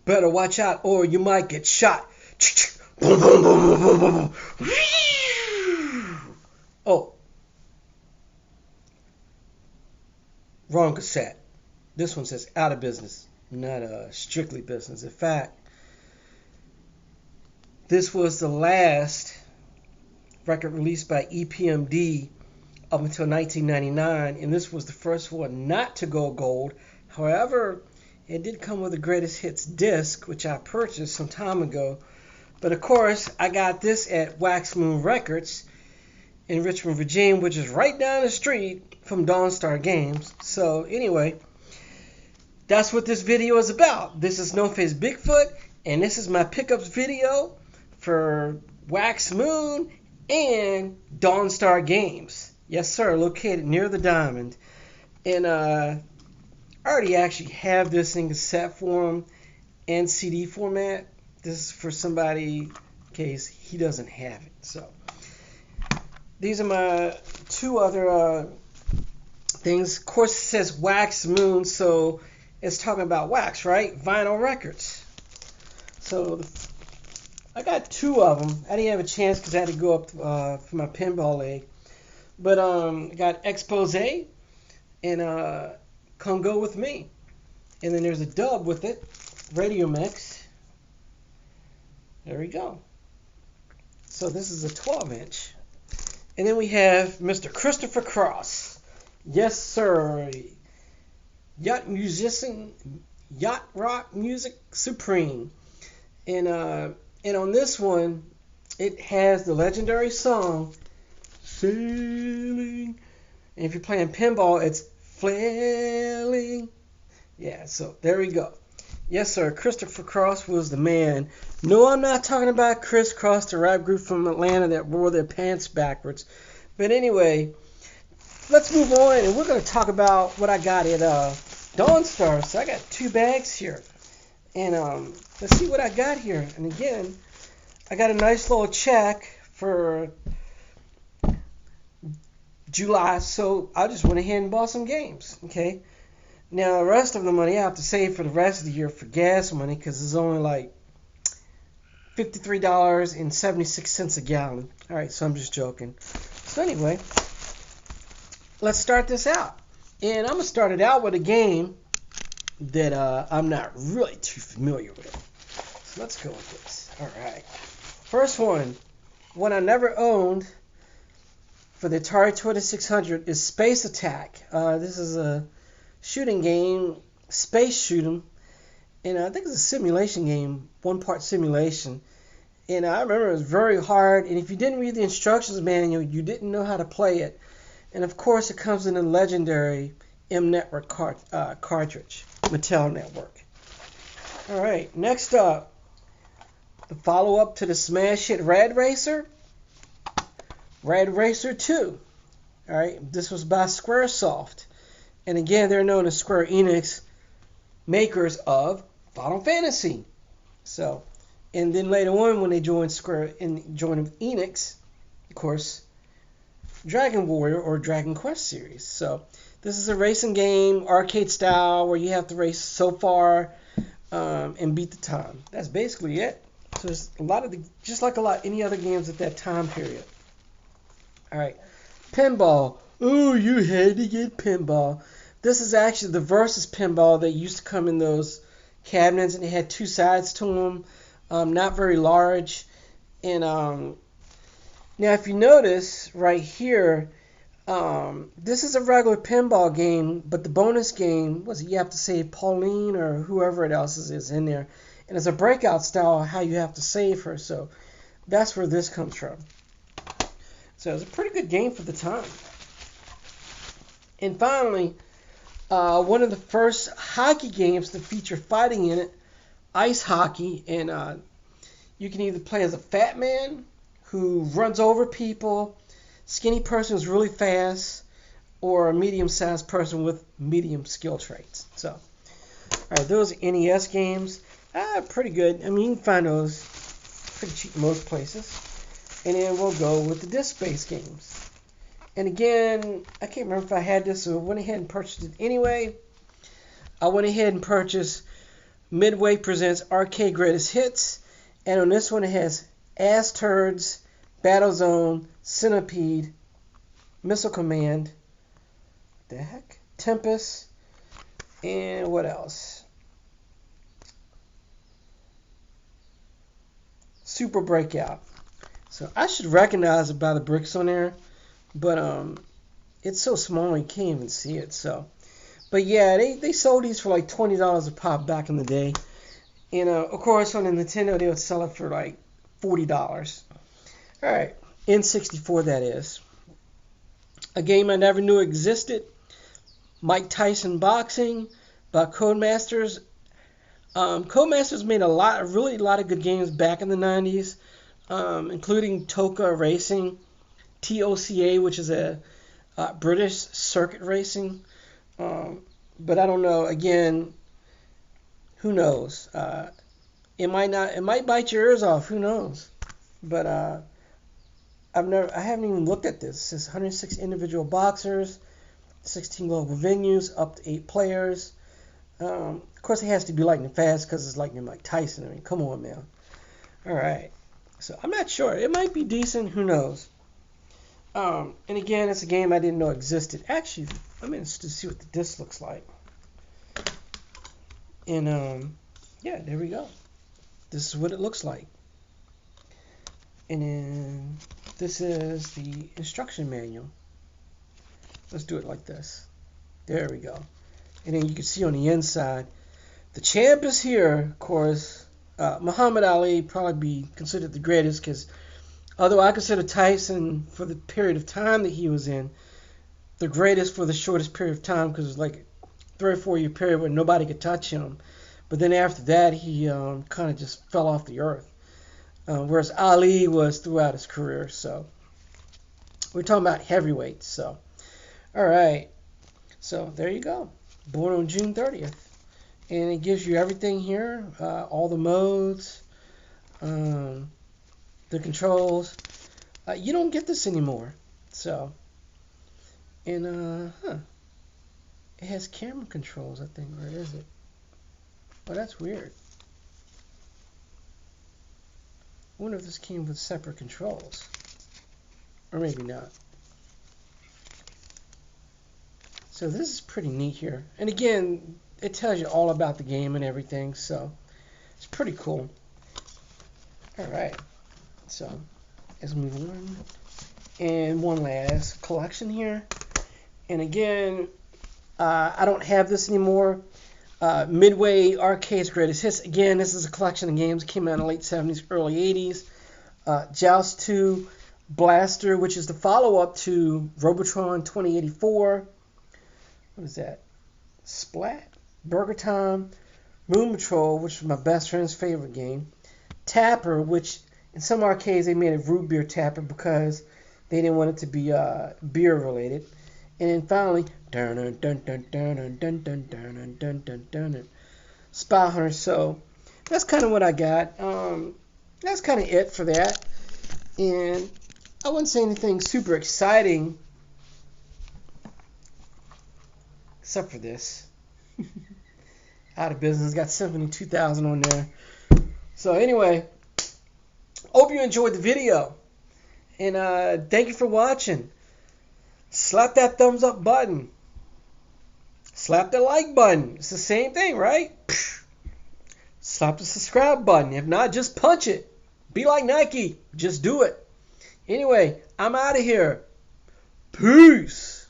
Better watch out or you might get shot. Boom, boom, boom, boom, boom, boom. Oh, wrong cassette. This one says out of business, not strictly business. In fact, this was the last record released by EPMD up until 1999, and this was the first one not to go gold. However, it did come with a greatest hits disc, which I purchased some time ago. But of course, I got this at Wax Moon Records in Richmond, Virginia, which is right down the street from Dawnstar Games. So anyway, that's what this video is about. This is No Face Bigfoot, and this is my pickups video for Wax Moon and Dawnstar Games. Yes, sir, located near the Diamond. And I already actually have this in cassette form and CD format. This is for somebody in case he doesn't have it. So these are my two other things. Of course, it says Wax Moon, so it's talking about wax, right? Vinyl records. So I got two of them. I didn't have a chance because I had to go up for my pinball leg. But I got Expose and Come Go With Me. And then there's a dub with it, Radio Mix. There we go. So this is a 12-inch. And then we have Mr. Christopher Cross. Yes, sir. Yacht musician, yacht rock music supreme. And on this one, it has the legendary song Sailing. And if you're playing pinball, it's Flailing. Yeah, so there we go. Yes, sir. Christopher Cross was the man. No, I'm not talking about Chris Cross, the rap group from Atlanta that wore their pants backwards. But anyway, let's move on, and we're going to talk about what I got at Dawnstar. So I got two bags here. And let's see what I got here. And again, I got a nice little check for July, so I just went ahead and bought some games. Okay. Now, the rest of the money I have to save for the rest of the year for gas money because it's only like $53.76 a gallon. All right, so I'm just joking. So anyway, let's start this out. And I'm going to start it out with a game that I'm not really too familiar with. So let's go with this. All right. First one I never owned for the Atari 2600 is Space Attack. This is a shooting game, space shooting, and I think it's a simulation game, one part simulation. And I remember it was very hard, and if you didn't read the instructions manual, you didn't know how to play it. And of course, it comes in a legendary M Network cartridge, Mattel Network. All right, next up, the follow-up to the smash hit Rad Racer, Rad Racer 2. All right, this was by Squaresoft. And again, they're known as Square Enix, makers of Final Fantasy. So, and then later on, when they joined Enix, of course, Dragon Warrior or Dragon Quest series. So, this is a racing game, arcade style, where you have to race so far and beat the time. That's basically it. So, there's a lot of just like any other games at that time period. All right, pinball. Oh, you had to get pinball. This is actually the Versus pinball that used to come in those cabinets, and it had two sides to them, not very large. And now, if you notice right here, this is a regular pinball game, but the bonus game was you have to save Pauline or whoever else is in there, and it's a breakout style how you have to save her. So that's where this comes from. So it's a pretty good game for the time. And finally, one of the first hockey games to feature fighting in it, ice hockey. And you can either play as a fat man who runs over people, skinny person who's really fast, or a medium-sized person with medium skill traits. So, all right, those are NES games. Pretty good. I mean, you can find those pretty cheap most places. And then we'll go with the disc-based games. And again, I can't remember if I had this, so I went ahead and purchased it anyway. I went ahead and purchased Midway presents Arcade Greatest Hits. And on this one it has Ass Turds, Battlezone, Centipede, Missile Command, the heck? Tempest, and what else? Super Breakout. So I should recognize it by the bricks on there, but it's so small you can't even see it. So, but yeah, they sold these for like $20 a pop back in the day, and of course on the Nintendo they would sell it for like $40. All right, N64 that is. A game I never knew existed. Mike Tyson Boxing by Codemasters. Codemasters made a lot of good games back in the 90s, including Toka Racing, TOCA, which is a British circuit racing. But I don't know. Again, who knows? It might bite your ears off. Who knows? But I haven't even looked at this. It says 106 individual boxers, 16 global venues, up to 8 players. Of course, it has to be lightning fast because it's lightning Mike Tyson. I mean, come on, man. All right. So I'm not sure. It might be decent. Who knows? And again, it's a game I didn't know existed. Actually, I'm interested to see what the disc looks like. And yeah, there we go. This is what it looks like. And then this is the instruction manual. Let's do it like this. There we go. And then you can see on the inside, the champ is here, of course. Muhammad Ali probably be considered the greatest because although I consider Tyson for the period of time that he was in, the greatest for the shortest period of time because it was like a 3 or 4 year period where nobody could touch him. But then after that, he kind of just fell off the earth. Whereas Ali was throughout his career. So we're talking about heavyweights. So, all right. So there you go. Born on June 30th. And it gives you everything here. All the modes. The controls. You don't get this anymore. So. And, it has camera controls, I think. Where is it? Oh, that's weird. I wonder if this came with separate controls. Or maybe not. So this is pretty neat here. And again, it tells you all about the game and everything. So it's pretty cool. Alright. So let's move on. And one last collection here. And again, I don't have this anymore. Midway Arcade's Greatest Hits. Again, this is a collection of games that came out in the late 70s, early 80s. Joust 2, Blaster, which is the follow-up to Robotron 2084. What is that? Splat? Burger Time. Moon Patrol, which was my best friend's favorite game. Tapper, which in some arcades they made a root beer tapper because they didn't want it to be beer related. And then finally, Spy Hunter. So that's kind of what I got. That's kind of it for that. And I wouldn't say anything super exciting except for this. Out of business. Got 72,000 on there. So anyway, hope you enjoyed the video. And thank you for watching. Slap that thumbs up button. Slap the like button. It's the same thing, right? Slap the subscribe button. If not, just punch it. Be like Nike. Just do it. Anyway, I'm out of here. Peace.